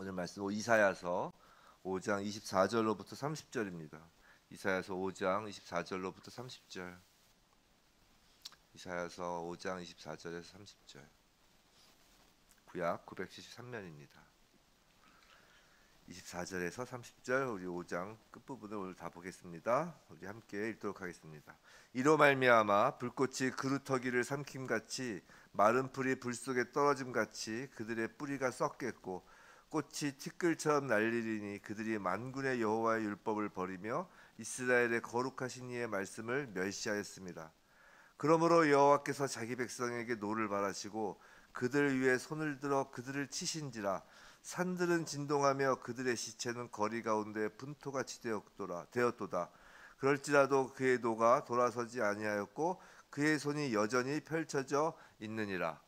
오늘 말씀 이사야서 5장 24절로부터 30절입니다. 이사야서 5장 24절로부터 30절. 이사야서 5장 24절에서 30절. 구약 973면입니다. 24절에서 30절 우리 5장 끝부분을 오늘 다 보겠습니다. 우리 함께 읽도록 하겠습니다. 이로 말미암아 불꽃이 그루터기를 삼킴같이 마른 풀이 불 속에 떨어짐같이 그들의 뿌리가 썩겠고 꽃이 티끌처럼 날리리니 그들이 만군의 여호와의 율법을 버리며 이스라엘의 거룩하신 이의 말씀을 멸시하였습니다. 그러므로 여호와께서 자기 백성에게 노를 바라시고 그들 위에 손을 들어 그들을 치신지라. 산들은 진동하며 그들의 시체는 거리 가운데 분토같이 되었도다. 그럴지라도 그의 노가 돌아서지 아니하였고 그의 손이 여전히 펼쳐져 있느니라.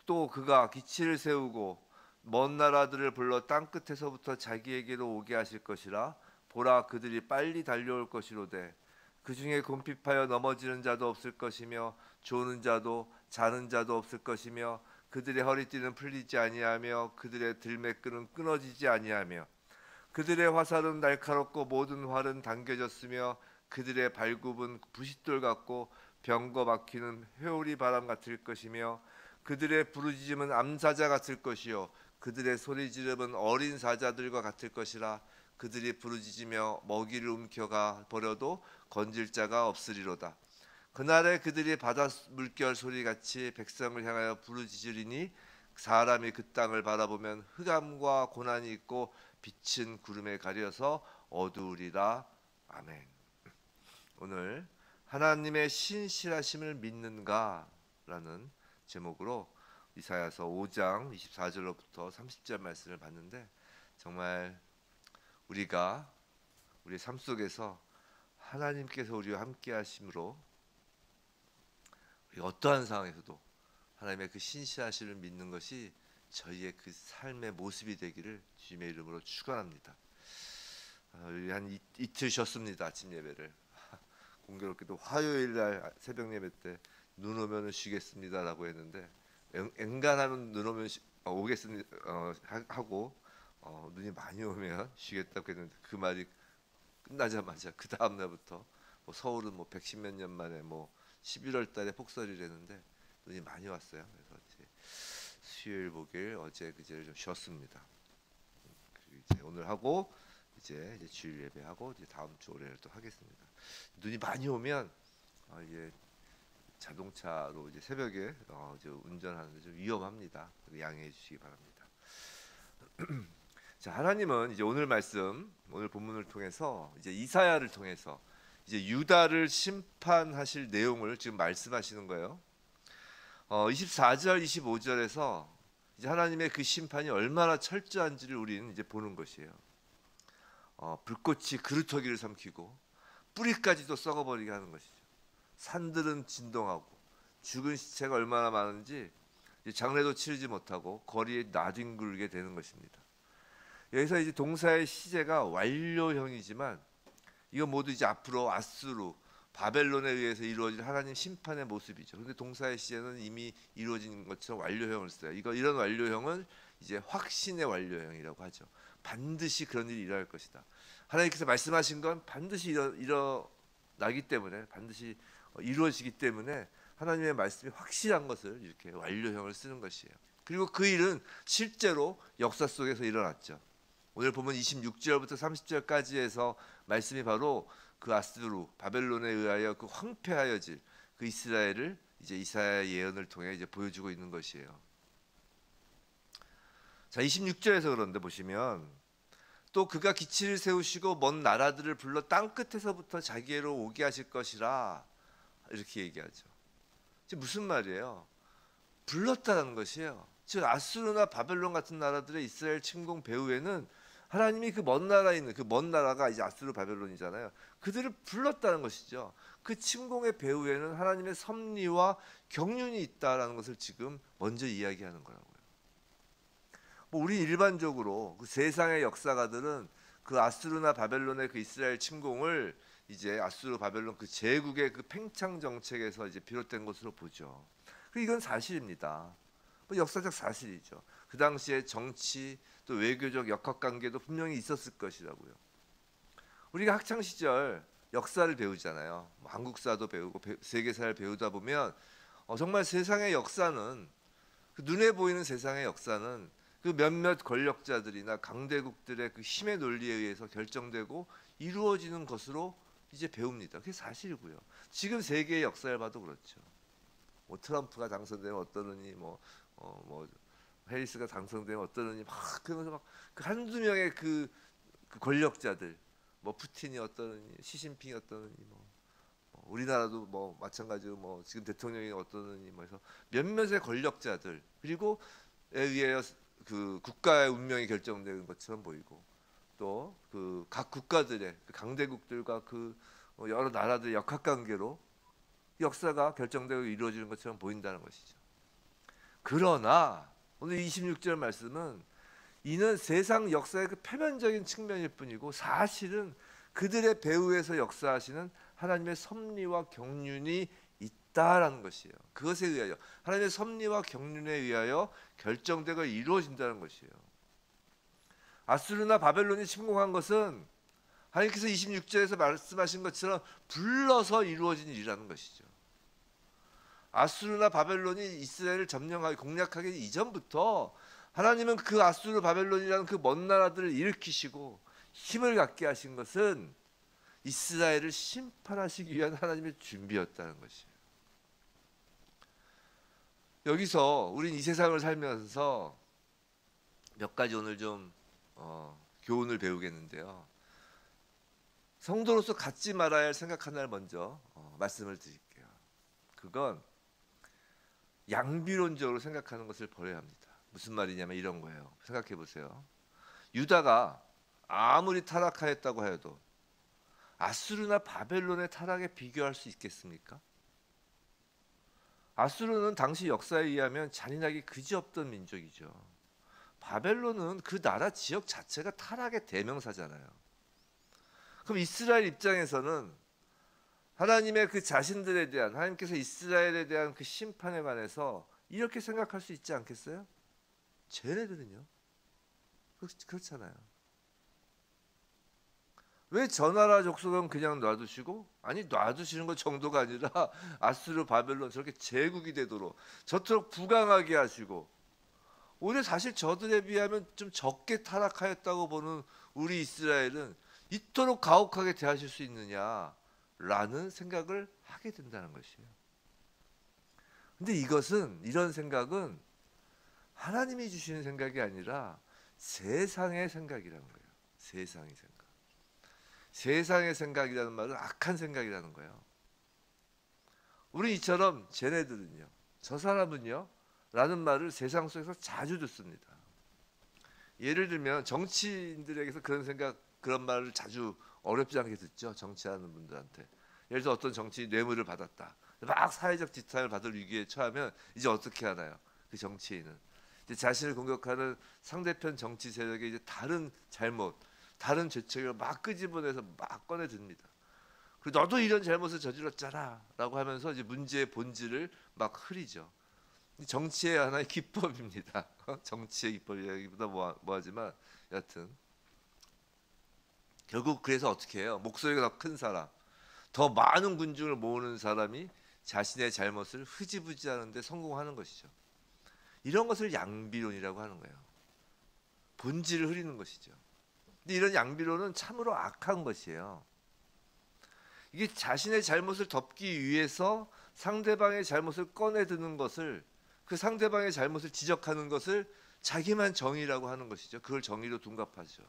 또 그가 기치를 세우고 먼 나라들을 불러 땅끝에서부터 자기에게로 오게 하실 것이라. 보라, 그들이 빨리 달려올 것이로되 그 중에 곰핍하여 넘어지는 자도 없을 것이며 조는 자도 자는 자도 없을 것이며 그들의 허리띠는 풀리지 아니하며 그들의 들매끈은 끊어지지 아니하며 그들의 화살은 날카롭고 모든 활은 당겨졌으며 그들의 발굽은 부싯돌 같고 병거 막히는 회오리 바람 같을 것이며 그들의 부르짖음은 암사자 같을 것이요 그들의 소리 지름은 어린 사자들과 같을 것이라. 그들이 부르짖으며 먹이를 움켜가 버려도 건질 자가 없으리로다. 그날에 그들이 바다 물결 소리같이 백성을 향하여 부르짖으리니 사람이 그 땅을 바라보면 흑암과 고난이 있고 빛은 구름에 가려서 어두우리라. 아멘. 오늘 하나님의 신실하심을 믿는가라는 제목으로 이사야서 5장 24절로부터 30절 말씀을 봤는데, 정말 우리가 우리의 삶 속에서 하나님께서 우리와 함께 하심으로 우리가 어떠한 상황에서도 하나님의 그 신실하심을 믿는 것이 저희의 그 삶의 모습이 되기를 주님의 이름으로 축원합니다. 우리 한 이틀 쉬었습니다. 아침 예배를. 공교롭게도 화요일 날 새벽 예배 때 눈 오면은 쉬겠습니다라고 했는데 엔간하면 눈 오면 오겠습니다 하고 눈이 많이 오면 쉬겠다고 했는데 그 말이 끝나자마자 그 다음 날부터 서울은 110몇 년 만에 11월 달에 폭설이랬는데 눈이 많이 왔어요. 그래서 이제 수요일 목요일 어제 그제를 좀 쉬었습니다. 그리고 이제 오늘 하고 이제 주일 예배하고 이제 다음 주 월요일 또 하겠습니다. 눈이 많이 오면 이제 자동차로 이제 새벽에 이제 운전하는데 좀 위험합니다. 양해해 주시기 바랍니다. 자, 하나님은 이제 오늘 말씀, 오늘 본문을 통해서 이제 이사야를 통해서 이제 유다를 심판하실 내용을 지금 말씀하시는 거예요. 24절, 25절에서 이제 하나님의 그 심판이 얼마나 철저한지를 우리는 이제 보는 것이에요. 불꽃이 그루터기를 삼키고 뿌리까지도 썩어버리게 하는 것이죠. 산들은 진동하고 죽은 시체가 얼마나 많은지 장례도 치르지 못하고 거리에 나뒹굴게 되는 것입니다. 여기서 이제 동사의 시제가 완료형이지만 이건 모두 이제 앞으로 아수르, 바벨론에 의해서 이루어질 하나님 심판의 모습이죠. 그런데 동사의 시제는 이미 이루어진 것처럼 완료형을 써요. 이런 완료형은 이제 확신의 완료형이라고 하죠. 반드시 그런 일이 일어날 것이다. 하나님께서 말씀하신 건 반드시 일어나기 때문에, 반드시 이루어지기 때문에 하나님의 말씀이 확실한 것을 이렇게 완료형을 쓰는 것이에요. 그리고 그 일은 실제로 역사 속에서 일어났죠. 오늘 보면 26절부터 30절까지 해서 말씀이 바로 그 아수르, 바벨론에 의하여 그 황폐하여질 그 이스라엘을 이제 이사야의 예언을 통해 이제 보여주고 있는 것이에요. 자, 26절에서 그런데 보시면 또 그가 기치를 세우시고 먼 나라들을 불러 땅 끝에서부터 자기애로 오게 하실 것이라 이렇게 얘기하죠. 지금 무슨 말이에요? 불렀다는 것이에요. 즉 아수르나 바벨론 같은 나라들의 이스라엘 침공 배후에는 하나님이 그 먼 나라에 있는 그 먼 나라가 이제 아수르 바벨론이잖아요. 그들을 불렀다는 것이죠. 그 침공의 배후에는 하나님의 섭리와 경륜이 있다라는 것을 지금 먼저 이야기하는 거라고요. 우리 일반적으로 그 세상의 역사가들은 그 아수르나 바벨론의 그 이스라엘 침공을 이제 아수르 바벨론 그 제국의 그 팽창 정책에서 이제 비롯된 것으로 보죠. 이건 사실입니다. 역사적 사실이죠. 그 당시에 정치 또 외교적 역학관계도 분명히 있었을 것이라고요. 우리가 학창 시절 역사를 배우잖아요. 뭐 한국사도 배우고 세계사를 배우다 보면 정말 세상의 역사는 그 눈에 보이는 세상의 역사는 그 몇몇 권력자들이나 강대국들의 그 힘의 논리에 의해서 결정되고 이루어지는 것으로 이제 배웁니다. 그게 사실이고요. 지금 세계의 역사를 봐도 그렇죠. 뭐 트럼프가 당선되면 어떠느니, 뭐 해리스가 당선되면 어떠느니 막 그러면서 막 그 한두 명의 그 권력자들, 뭐 푸틴이 어떠느니, 시진핑이 어떠느니, 뭐 우리나라도 뭐 마찬가지로 뭐 지금 대통령이 어떠느니, 뭐 해서 몇몇의 권력자들 그리고에 의해 그 국가의 운명이 결정되는 것처럼 보이고 또 그 각 국가들의 그 강대국들과 그 여러 나라들의 역학관계로 역사가 결정되고 이루어지는 것처럼 보인다는 것이죠. 그러나 오늘 26절 말씀은 이는 세상 역사의 그 표면적인 측면일 뿐이고 사실은 그들의 배후에서 역사하시는 하나님의 섭리와 경륜이 있다라는 것이에요. 그것에 의하여 하나님의 섭리와 경륜에 의하여 결정되고 이루어진다는 것이에요. 아수르나 바벨론이 침공한 것은 하나님께서 26절에서 말씀하신 것처럼 불러서 이루어진 일이라는 것이죠. 아수르나 바벨론이 이스라엘을 점령하기 공략하기 이전부터 하나님은 그 아수르 바벨론이라는 그 먼 나라들을 일으키시고 힘을 갖게 하신 것은 이스라엘을 심판하시기 위한 하나님의 준비였다는 것이에요. 여기서 우린 이 세상을 살면서 몇 가지 오늘 좀 교훈을 배우겠는데요. 성도로서 갖지 말아야 할 생각 하나를 먼저 말씀을 드릴게요. 그건 양비론적으로 생각하는 것을 버려야 합니다. 무슨 말이냐면 이런 거예요. 생각해 보세요. 유다가 아무리 타락하였다고 해도 아수르나 바벨론의 타락에 비교할 수 있겠습니까? 아수르는 당시 역사에 의하면 잔인하게 그지없던 민족이죠. 바벨론은 그 나라 지역 자체가 타락의 대명사잖아요. 그럼 이스라엘 입장에서는 하나님의 그 자신들에 대한 하나님께서 이스라엘에 대한 그 심판에 관해서 이렇게 생각할 수 있지 않겠어요? 쟤네들은요? 그렇잖아요. 왜 저 나라 족속은 그냥 놔두시고 아니 놔두시는 것 정도가 아니라 아수르 바벨론 저렇게 제국이 되도록 저토록 부강하게 하시고 오히려 사실 저들에 비하면 좀 적게 타락하였다고 보는 우리 이스라엘은 이토록 가혹하게 대하실 수 있느냐라는 생각을 하게 된다는 것이에요. 근데 이런 생각은 하나님이 주시는 생각이 아니라 세상의 생각이라는 거예요. 세상의 생각. 세상의 생각이라는 말은 악한 생각이라는 거예요. 우리 이처럼 쟤네들은요, 저 사람은요 라는 말을 세상 속에서 자주 듣습니다. 예를 들면 정치인들에게서 그런 말을 자주 어렵지 않게 듣죠. 정치하는 분들한테. 예를 들어 어떤 정치인이 뇌물을 받았다. 막 사회적 지탄을 받을 위기에 처하면 이제 어떻게 하나요? 그 정치인은 이제 자신을 공격하는 상대편 정치 세력의 이제 다른 잘못, 다른 죄책을 막 끄집어내서 막 꺼내 듭니다. 그리고 너도 이런 잘못을 저질렀잖아라고 하면서 이제 문제의 본질을 막 흐리죠. 정치의 하나의 기법입니다. 정치의 기법이라기보다 뭐하지만 여하튼 결국 그래서 어떻게 해요? 목소리가 더 큰 사람, 더 많은 군중을 모으는 사람이 자신의 잘못을 흐지부지하는 데 성공하는 것이죠. 이런 것을 양비론이라고 하는 거예요. 본질을 흐리는 것이죠. 근데 이런 양비론은 참으로 악한 것이에요. 이게 자신의 잘못을 덮기 위해서 상대방의 잘못을 꺼내드는 것을 그 상대방의 잘못을 지적하는 것을 자기만 정의라고 하는 것이죠. 그걸 정의로 둔갑하죠.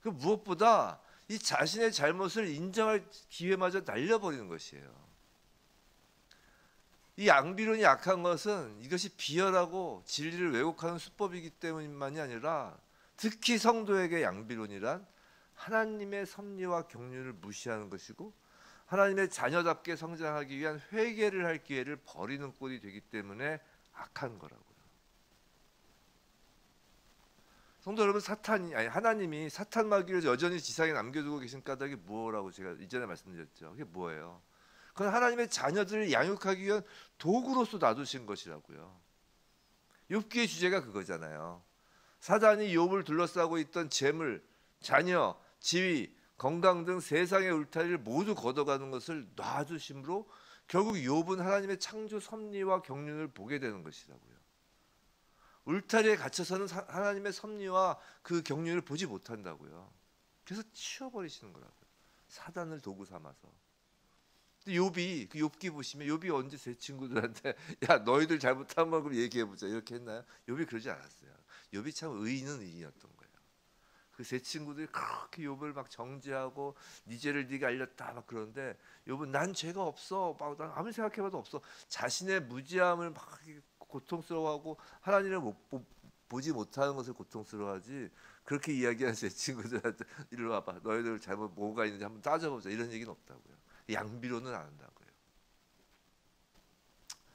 그 무엇보다 이 자신의 잘못을 인정할 기회마저 날려버리는 것이에요. 이 양비론이 악한 것은 이것이 비열하고 진리를 왜곡하는 수법이기 때문만이 아니라 특히 성도에게 양비론이란 하나님의 섭리와 경륜을 무시하는 것이고 하나님의 자녀답게 성장하기 위한 회개를 할 기회를 버리는 꼴이 되기 때문에 악한 거라고요. 성도 여러분, 하나님이 사탄 마귀를 여전히 지상에 남겨두고 계신 까닭이 뭐라고 제가 이전에 말씀드렸죠. 그게 뭐예요? 그건 하나님의 자녀들을 양육하기 위한 도구로서 놔두신 것이라고요. 욥기의 주제가 그거잖아요. 사단이 욥을 둘러싸고 있던 재물, 자녀, 지위, 건강 등 세상의 울타리를 모두 걷어가는 것을 놔두심으로 결국 욥은 하나님의 창조 섭리와 경륜을 보게 되는 것이라고요. 울타리에 갇혀서는 하나님의 섭리와 그 경륜을 보지 못한다고요. 그래서 치워버리시는 거라고요. 사단을 도구 삼아서. 욥이 그 욥기 보시면 욥이 언제 제 친구들한테 야 너희들 잘못하면 그럼 얘기해보자 이렇게 했나요? 욥이 그러지 않았어요. 욥이 참 의인은 의인이었던 거예요. 그 세 친구들이 그렇게 욥을 막 정죄하고 네 죄를 네가 알렸다 막 그러는데 욥은 난 죄가 없어, 난 아무리 생각해봐도 없어. 자신의 무지함을 막 고통스러워하고 하나님을 보지 못하는 것을 고통스러워하지, 그렇게 이야기하는 제 친구들한테 이리 와봐 너희들 잘못 뭐가 있는지 한번 따져보자 이런 얘기는 없다고요. 양비로는 안 한다고요.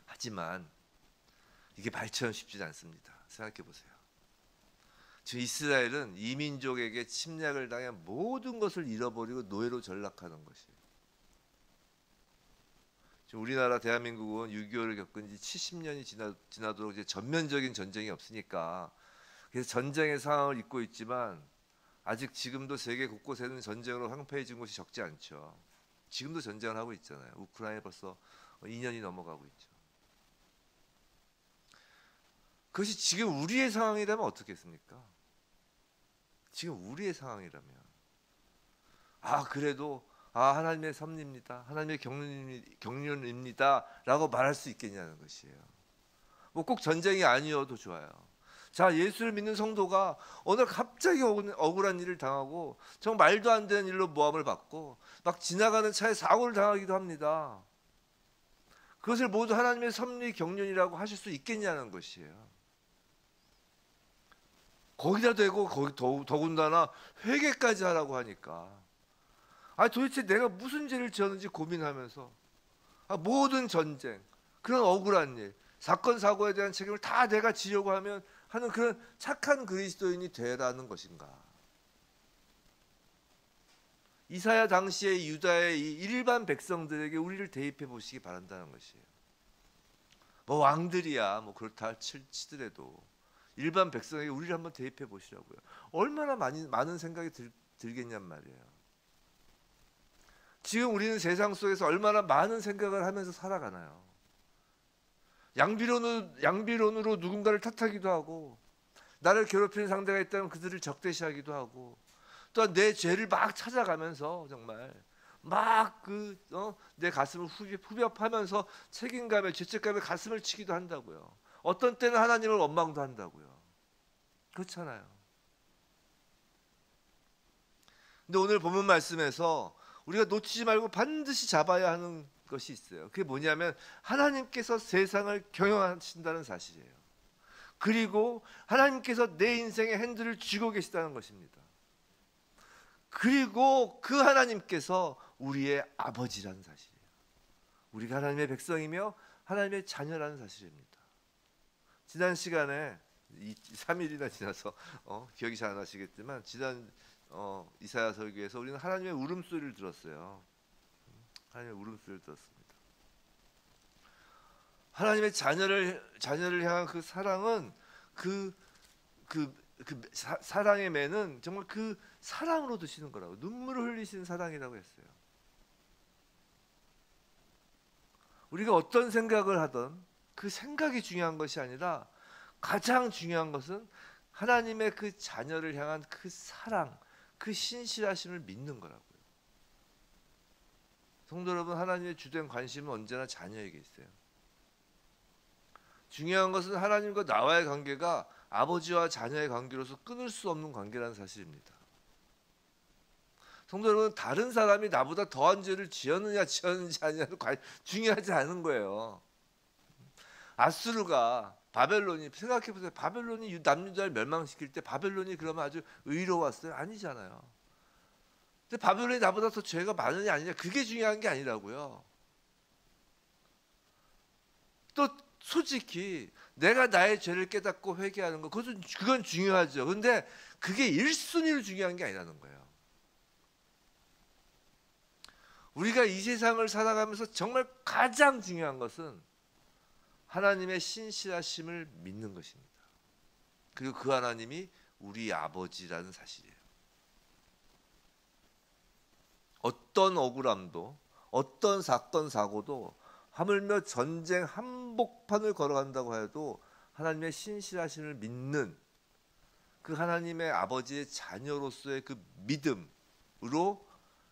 하지만 이게 말처럼 쉽지 않습니다. 생각해 보세요. 지금 이스라엘은 이민족에게 침략을 당해 모든 것을 잃어버리고 노예로 전락하는 것이에요. 지금 우리나라 대한민국은 6.25를 겪은 지 70년이 지나도록 이제 전면적인 전쟁이 없으니까 그래서 전쟁의 상황을 잊고 있지만 아직 지금도 세계 곳곳에는 전쟁으로 황폐해진 곳이 적지 않죠. 지금도 전쟁을 하고 있잖아요. 우크라이나에 벌써 2년이 넘어가고 있죠. 그것이 지금 우리의 상황이라면 어떻겠습니까? 지금 우리의 상황이라면 그래도 하나님의 섭리입니다. 하나님의 경륜입니다. 라고 말할 수 있겠냐는 것이에요. 뭐 꼭 전쟁이 아니어도 좋아요. 자, 예수를 믿는 성도가 오늘 갑자기 억울한 일을 당하고 정말 말도 안 되는 일로 모함을 받고 막 지나가는 차에 사고를 당하기도 합니다. 그것을 모두 하나님의 섭리 경륜이라고 하실 수 있겠냐는 것이에요. 거기다 대고 거기 더군다나 회개까지 하라고 하니까 도대체 내가 무슨 죄를 지었는지 고민하면서 모든 전쟁, 그런 억울한 일, 사건 사고에 대한 책임을 다 내가 지려고 하는 그런 착한 그리스도인이 되라는 것인가? 이사야 당시의 유다의 이 일반 백성들에게 우리를 대입해 보시기 바란다는 것이에요. 뭐 왕들이야 뭐 그렇다 치더라도 일반 백성에게 우리를 한번 대입해 보시라고요. 얼마나 많은 생각이 들겠냔 말이에요. 지금 우리는 세상 속에서 얼마나 많은 생각을 하면서 살아가나요? 양비론으로 누군가를 탓하기도 하고, 나를 괴롭히는 상대가 있다면 그들을 적대시하기도 하고, 또한 내 죄를 막 찾아가면서 정말 막 내 가슴을 후벼파면서 책임감에 죄책감에 가슴을 치기도 한다고요. 어떤 때는 하나님을 원망도 한다고요. 그렇잖아요. 근데 오늘 본문 말씀에서 우리가 놓치지 말고 반드시 잡아야 하는 것이 있어요. 그게 뭐냐면 하나님께서 세상을 경영하신다는 사실이에요. 그리고 하나님께서 내 인생의 핸들을 쥐고 계시다는 것입니다. 그리고 그 하나님께서 우리의 아버지라는 사실이에요. 우리가 하나님의 백성이며 하나님의 자녀라는 사실입니다. 지난 시간에 3일이나 지나서 기억이 잘 안 나시겠지만 지난 이사야 설교에서 우리는 하나님의 울음소리를 들었어요. 하나님의 울음소리를 들었습니다. 하나님의 자녀를 향한 그 사랑은 사랑의 매는 정말 그 사랑으로 드시는 거라고, 눈물을 흘리시는 사랑이라고 했어요. 우리가 어떤 생각을 하든 그 생각이 중요한 것이 아니라 가장 중요한 것은 하나님의 그 자녀를 향한 그 사랑, 그 신실하심을 믿는 거라고요. 성도 여러분, 하나님의 주된 관심은 언제나 자녀에게 있어요. 중요한 것은 하나님과 나와의 관계가 아버지와 자녀의 관계로서 끊을 수 없는 관계라는 사실입니다. 성도 여러분, 다른 사람이 나보다 더한 죄를 지었는지 아니냐도 중요하지 않은 거예요. 아수르가 바벨론이, 생각해보세요. 바벨론이 남유다를 멸망시킬 때 바벨론이 그러면 아주 의로웠어요? 아니잖아요. 근데 바벨론이 나보다 더 죄가 많으냐 아니냐, 그게 중요한 게 아니라고요. 또 솔직히 내가 나의 죄를 깨닫고 회개하는 거, 그건 중요하죠. 근데 그게 1순위로 중요한 게 아니라는 거예요. 우리가 이 세상을 살아가면서 정말 가장 중요한 것은 하나님의 신실하심을 믿는 것입니다. 그리고 그 하나님이 우리 아버지라는 사실이에요. 어떤 억울함도, 어떤 사건 사고도, 하물며 전쟁 한복판을 걸어간다고 해도 하나님의 신실하심을 믿는 그 하나님의 아버지의 자녀로서의 그 믿음으로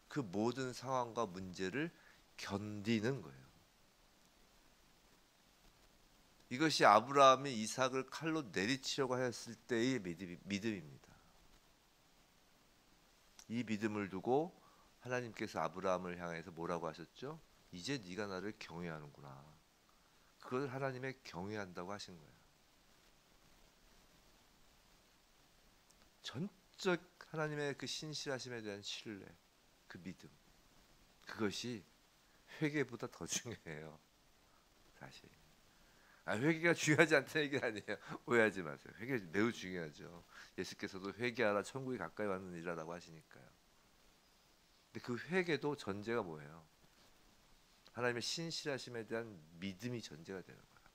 그 모든 상황과 문제를 견디는 거예요. 이것이 아브라함이 이삭을 칼로 내리치려고 하였을 때의 믿음입니다. 이 믿음을 두고 하나님께서 아브라함을 향해서 뭐라고 하셨죠? 이제 네가 나를 경외하는구나. 그걸 하나님의 경외한다고 하신 거예요. 전적 하나님의 그 신실하심에 대한 신뢰, 그 믿음, 그것이 회개보다 더 중요해요. 사실. 회개가 중요하지 않다는 얘기는 아니에요. 오해하지 마세요. 회개 매우 중요하죠. 예수께서도 회개하라 천국이 가까이 왔느니라라고 하시니까요. 근데 그 회개도 전제가 뭐예요? 하나님의 신실하심에 대한 믿음이 전제가 되는 거예요.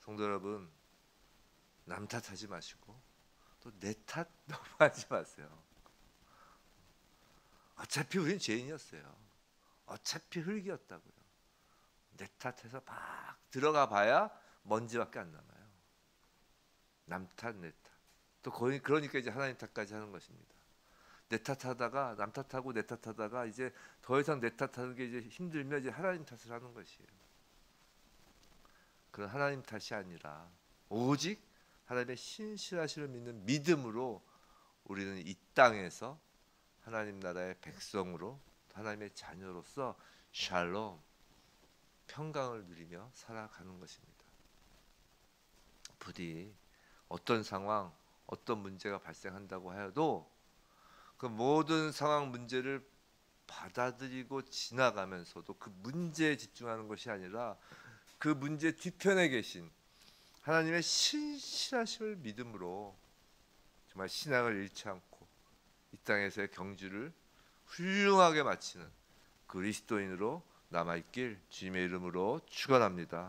성도 여러분, 남 탓하지 마시고 또 내 탓 너무 하지 마세요. 어차피 우린 죄인이었어요. 어차피 흙이었다고요. 내 탓해서 막 들어가 봐야 먼지밖에 안 남아요. 남 탓, 내 탓. 또 거의 그러니까 이제 하나님 탓까지 하는 것입니다. 내 탓하다가 남 탓하고 내 탓하다가 이제 더 이상 내 탓하는 게 이제 힘들면 이제 하나님 탓을 하는 것이에요. 그런 하나님 탓이 아니라 오직 하나님의 신실하심을 믿는 믿음으로 우리는 이 땅에서 하나님 나라의 백성으로 하나님의 자녀로서 샬롬 평강을 누리며 살아가는 것입니다. 부디 어떤 상황, 어떤 문제가 발생한다고 하여도 그 모든 상황 문제를 받아들이고 지나가면서도 그 문제에 집중하는 것이 아니라 그 문제 뒤편에 계신 하나님의 신실하심을 믿음으로 정말 신앙을 잃지 않고 이 땅에서의 경주를 훌륭하게 마치는 그리스도인으로 남아있길 주님의 이름으로 축원합니다.